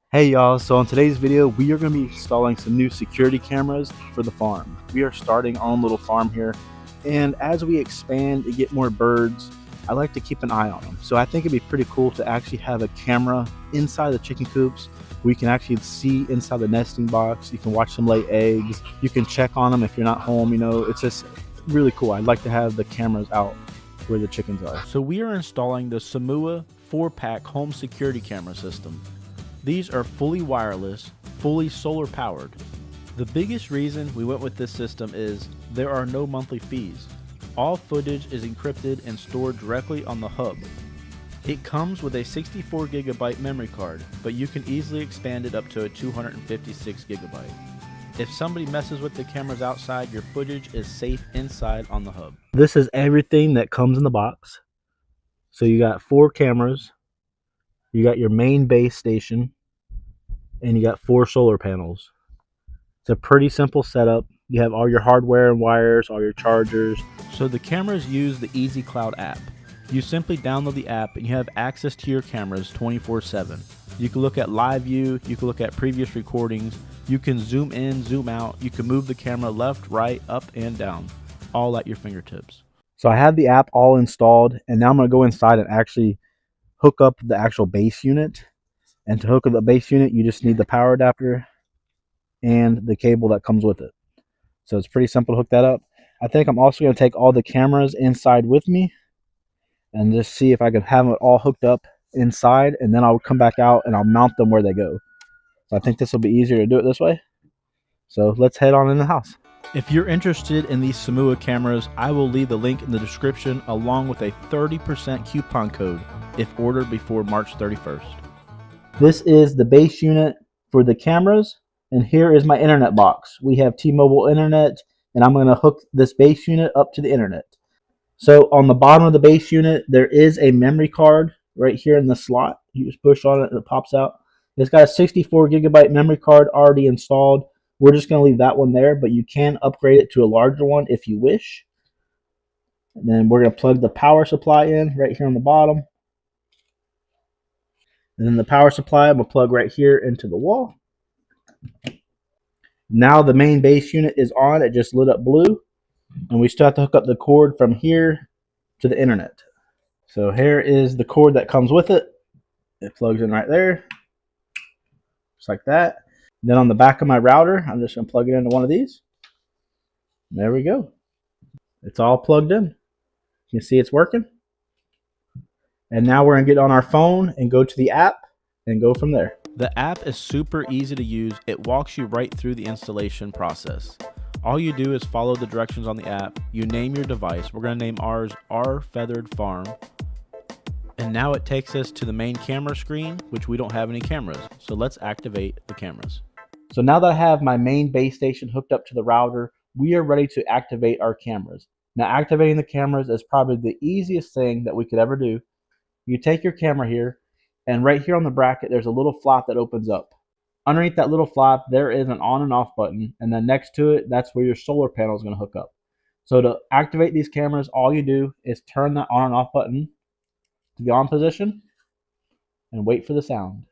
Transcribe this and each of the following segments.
Hey y'all, so in today's video we are going to be installing some new security cameras for the farm. We are starting our own little farm here, and as we expand and get more birds, I like to keep an eye on them. So I think it'd be pretty cool to actually have a camera inside the chicken coops. We can actually see inside the nesting box. You can watch them lay eggs. You can check on them if you're not home. It's just really cool. I'd like to have the cameras out where the chickens are. So we are installing the SEHMUA 4-pack home security camera system. These are fully wireless, fully solar powered. The biggest reason we went with this system is there are no monthly fees. All footage is encrypted and stored directly on the hub. It comes with a 64GB memory card, but you can easily expand it up to a 256GB. If somebody messes with the cameras outside, your footage is safe inside on the hub. This is everything that comes in the box. So you got 4 cameras, you got your main base station, and you got 4 solar panels. It's a pretty simple setup. You have all your hardware and wires, all your chargers. So the cameras use the Easy Cloud app. You simply download the app and you have access to your cameras 24/7. You can look at live view, you can look at previous recordings, you can zoom in, zoom out, you can move the camera left, right, up, and down, all at your fingertips. So I have the app all installed, and now I'm going to go inside and actually hook up the actual base unit. And to hook up the base unit, you just need the power adapter and the cable that comes with it. So it's pretty simple to hook that up. I think I'm also going to take all the cameras inside with me and just see if I can have it all hooked up inside, and then I'll come back out and I'll mount them where they go. So I think this will be easier to do it this way. So let's head on in the house. If you're interested in these SEHMUA cameras, I will leave the link in the description along with a 30% coupon code if ordered before March 31st. This is the base unit for the cameras, and here is my internet box. We have T-Mobile internet, and I'm going to hook this base unit up to the internet. So on the bottom of the base unit, there is a memory card right here in the slot. You just push on it and it pops out. It's got a 64GB memory card already installed. We're just going to leave that one there, but you can upgrade it to a larger one if you wish. And then we're going to plug the power supply in right here on the bottom. And then the power supply will plug right here into the wall. Now the main base unit is on. It just lit up blue. And we still have to hook up the cord from here to the internet. So here is the cord that comes with it. It plugs in right there. Just like that. Then on the back of my router, I'm just going to plug it into one of these. There we go. It's all plugged in. You can see it's working. And now we're going to get on our phone and go to the app and go from there. The app is super easy to use. It walks you right through the installation process. All you do is follow the directions on the app. You name your device. We're going to name ours Our Feathered Farm. And now it takes us to the main camera screen, which we don't have any cameras. So let's activate the cameras. So now that I have my main base station hooked up to the router, we are ready to activate our cameras. Now activating the cameras is probably the easiest thing that we could ever do. You take your camera here, and right here on the bracket, there's a little flap that opens up. Underneath that little flap, there is an on and off button, and then next to it, that's where your solar panel is going to hook up. So to activate these cameras, all you do is turn that on and off button to the on position and wait for the sound.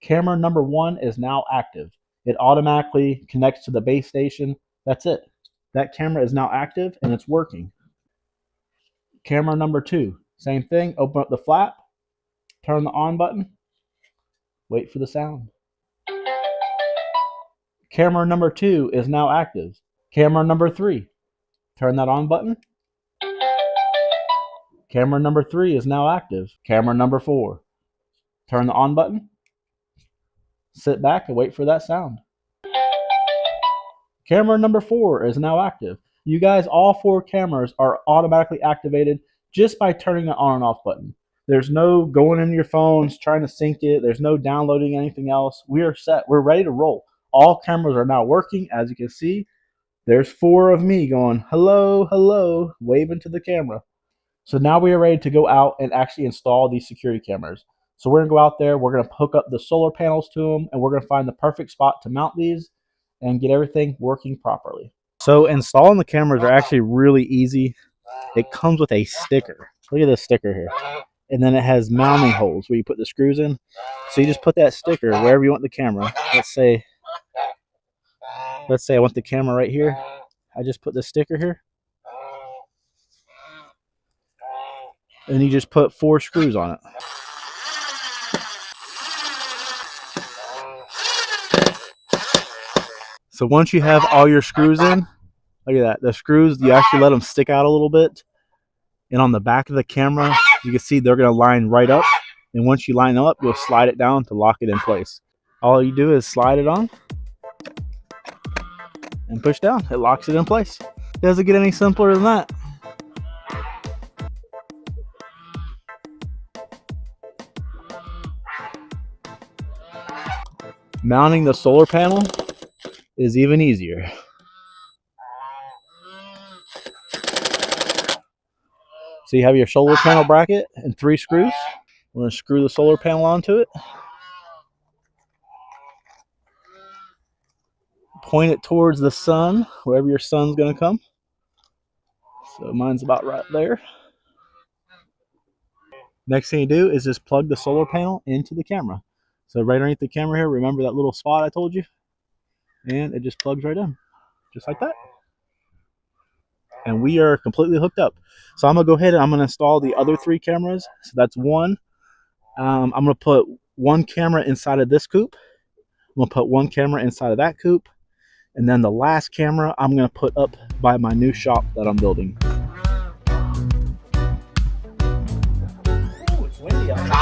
Camera number 1 is now active. It automatically connects to the base station. That's it. That camera is now active and it's working. Camera number 2, same thing. Open up the flap, turn the on button, wait for the sound. Camera number 2 is now active. Camera number 3, turn that on button. Camera number 3 is now active. Camera number 4, turn the on button. Sit back and wait for that sound. Camera number 4 is now active. You guys, all 4 cameras are automatically activated just by turning the on and off button. There's no going into your phones, trying to sync it. There's no downloading anything else. We are set. We're ready to roll. All cameras are now working. As you can see, there's 4 of me going, hello, hello, waving to the camera. So now we are ready to go out and actually install these security cameras. So we're going to go out there. We're going to hook up the solar panels to them, and we're going to find the perfect spot to mount these and get everything working properly. So installing the cameras are actually really easy. It comes with a sticker. Look at this sticker here. and then it has mounting holes where you put the screws in. So you just put that sticker wherever you want the camera. Let's say I want the camera right here. I just put the sticker here, and you just put 4 screws on it. So once you have all your screws in, look at that. The screws, you actually let them stick out a little bit. And on the back of the camera, you can see they're going to line right up. And once you line them up, you'll slide it down to lock it in place. All you do is slide it on and push down. It locks it in place. Doesn't get any simpler than that. Mounting the solar panel is even easier. So you have your solar panel bracket and 3 screws. We're going to screw the solar panel onto it. Point it towards the sun, wherever your sun's going to come. So mine's about right there. Next thing you do is just plug the solar panel into the camera. So right underneath the camera here, remember that little spot I told you? And it just plugs right in, just like that. And we are completely hooked up. So I'm going to go ahead and I'm going to install the other 3 cameras. So that's one. I'm going to put 1 camera inside of this coop. I'm going to put 1 camera inside of that coop. And then the last camera I'm going to put up by my new shop that I'm building. Oh, it's windy out there.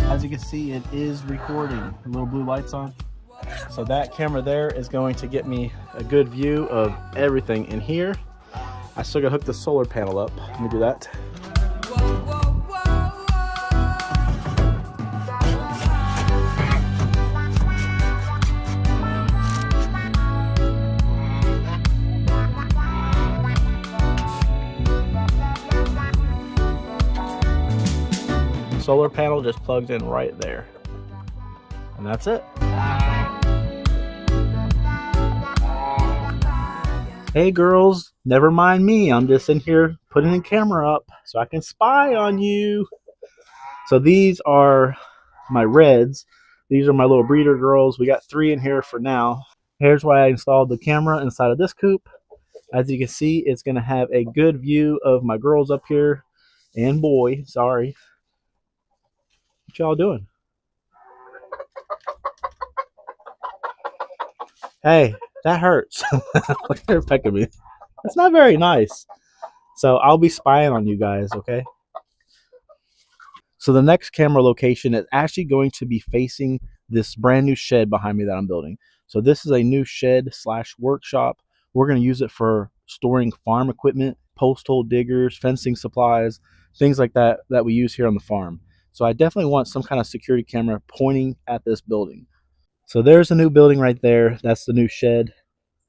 As you can see, it is recording. The little blue lights on. So that camera there is going to get me a good view of everything in here. I still got to hook the solar panel up. Let me do that. Solar panel just plugs in right there. And that's it. Hey girls, never mind me. I'm just in here putting the camera up so I can spy on you. So these are my reds. These are my little breeder girls. We got 3 in here for now. Here's why I installed the camera inside of this coop. As you can see, it's going to have a good view of my girls up here. And boy, sorry. What y'all doing? Hey, that hurts. Look at her pecking me. That's not very nice. So I'll be spying on you guys, okay? So the next camera location is actually going to be facing this brand new shed behind me that I'm building. So this is a new shed / workshop. We're going to use it for storing farm equipment, post hole diggers, fencing supplies, things like that that we use here on the farm. So I definitely want some kind of security camera pointing at this building. So there's a new building right there. That's the new shed.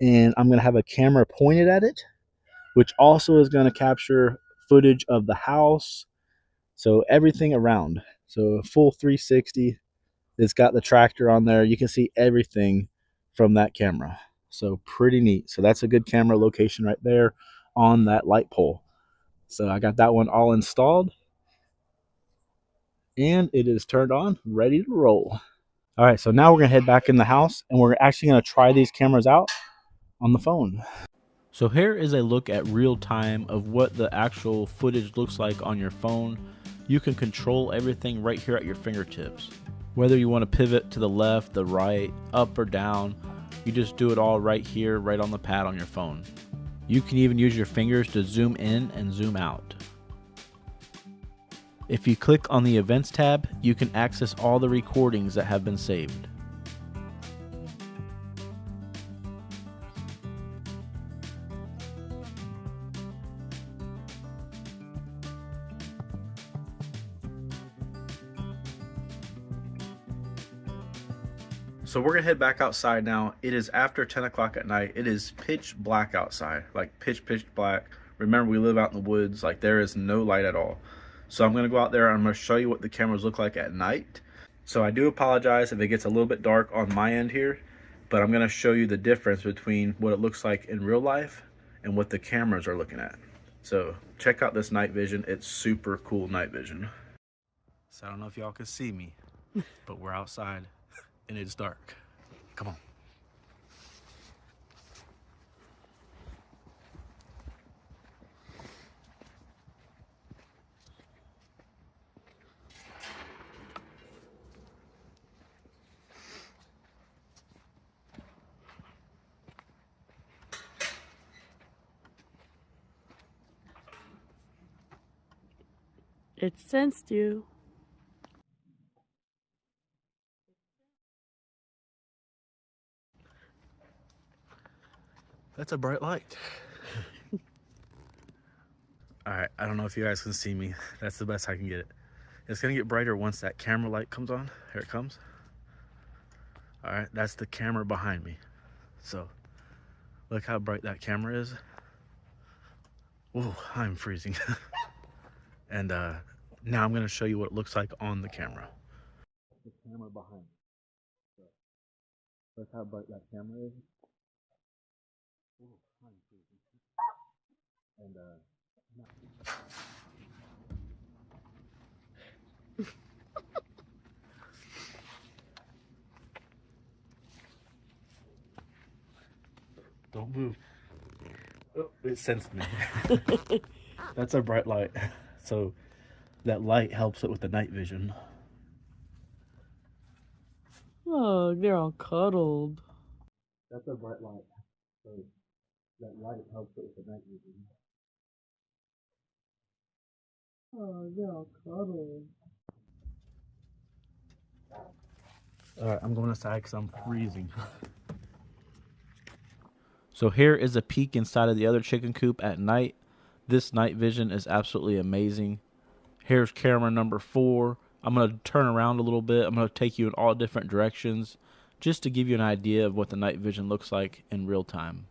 And I'm going to have a camera pointed at it, which also is going to capture footage of the house. So everything around. So full 360. It's got the tractor on there. You can see everything from that camera. So pretty neat. So that's a good camera location right there on that light pole. So I got that one all installed. And it is turned on, ready to roll. All right, so now we're going to head back in the house, and we're actually going to try these cameras out on the phone. So here is a look at real time of what the actual footage looks like on your phone. You can control everything right here at your fingertips. Whether you want to pivot to the left, the right, up or down, you just do it all right here, right on the pad on your phone. You can even use your fingers to zoom in and zoom out. If you click on the Events tab, you can access all the recordings that have been saved. So we're gonna head back outside now. It is after 10 o'clock at night. It is pitch black outside, like pitch black. Remember, we live out in the woods, like there is no light at all. So I'm gonna go out there and I'm gonna show you what the cameras look like at night. So I do apologize if it gets a little bit dark on my end here, but I'm gonna show you the difference between what it looks like in real life and what the cameras are looking at. So check out this night vision. It's super cool night vision. So I don't know if y'all can see me, but we're outside and it's dark. Come on. It sensed you. That's a bright light. All right, I don't know if you guys can see me. That's the best I can get it. It's gonna get brighter once that camera light comes on. Here it comes. All right, that's the camera behind me. So look how bright that camera is. Oh, I'm freezing. And now I'm gonna show you what it looks like on the camera. The camera behind me. So, look how bright that camera is. Oh, I'm freezing. And don't move. Oh, it sensed me. That's a bright light. So that light helps it with the night vision. Oh, they're all cuddled. That's a bright light. So that light helps it with the night vision. Oh, they're all cuddled. Alright, I'm going inside because I'm freezing. So here is a peek inside of the other chicken coop at night. This night vision is absolutely amazing. Here's camera number 4. I'm going to turn around a little bit. I'm going to take you in all different directions just to give you an idea of what the night vision looks like in real time.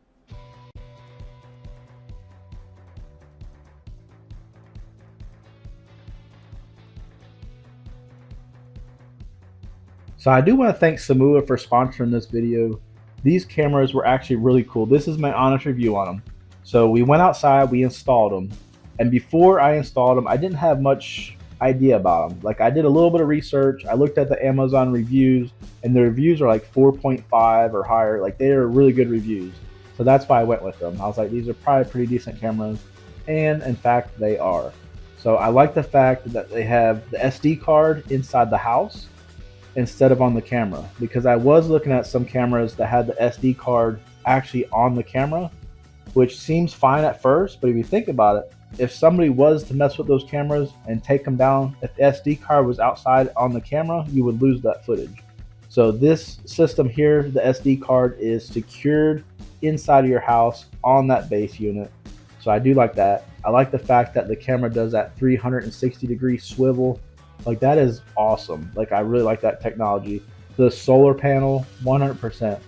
So I do want to thank SEHMUA for sponsoring this video. These cameras were actually really cool. This is my honest review on them. So we went outside, we installed them. And before I installed them, I didn't have much idea about them. Like I did a little bit of research. I looked at the Amazon reviews and the reviews are like 4.5 or higher. Like they are really good reviews. So that's why I went with them. I was like, these are probably pretty decent cameras. And in fact, they are. So I like the fact that they have the SD card inside the house instead of on the camera, because I was looking at some cameras that had the SD card actually on the camera, which seems fine at first, but if you think about it, if somebody was to mess with those cameras and take them down, if the SD card was outside on the camera, you would lose that footage. So this system here, the SD card is secured inside of your house on that base unit. So I do like that. I like the fact that the camera does that 360-degree swivel. Like that is awesome. Like I really like that technology. The solar panel, 100%.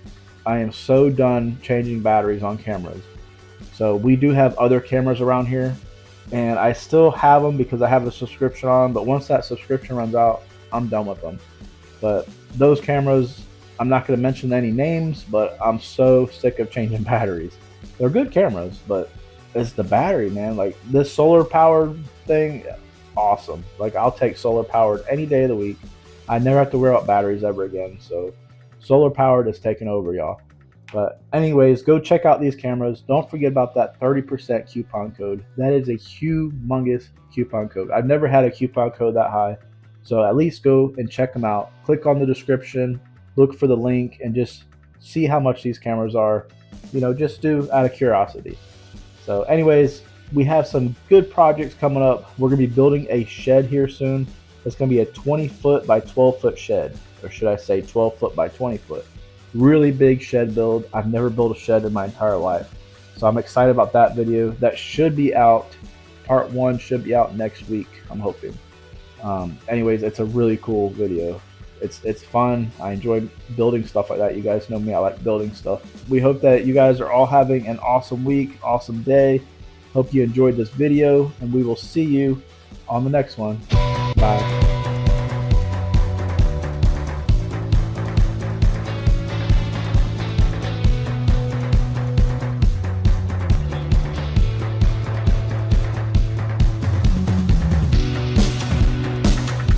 I am so done changing batteries on cameras. So we do have other cameras around here and I still have them because I have a subscription on, but once that subscription runs out, I'm done with them. But those cameras, I'm not going to mention any names, but I'm so sick of changing batteries. They're good cameras, but it's the battery, man. Like this solar powered thing, awesome. Like I'll take solar powered any day of the week. I never have to wear out batteries ever again. So solar powered is taking over, y'all. But anyways, go check out these cameras. Don't forget about that 30% coupon code. That is a humongous coupon code. I've never had a coupon code that high. So at least go and check them out. Click on the description, look for the link, and just see how much these cameras are. You know, just do out of curiosity. So anyways, we have some good projects coming up. We're going to be building a shed here soon. It's going to be a 20-foot by 12-foot shed. Or should I say 12-foot by 20-foot. Really big shed build. I've never built a shed in my entire life. So I'm excited about that video. That should be out. Part 1 should be out next week, I'm hoping. Anyways, it's a really cool video. It's fun. I enjoy building stuff like that. You guys know me, I like building stuff. We hope that you guys are all having an awesome week, awesome day. Hope you enjoyed this video, and we will see you on the next one. Bye.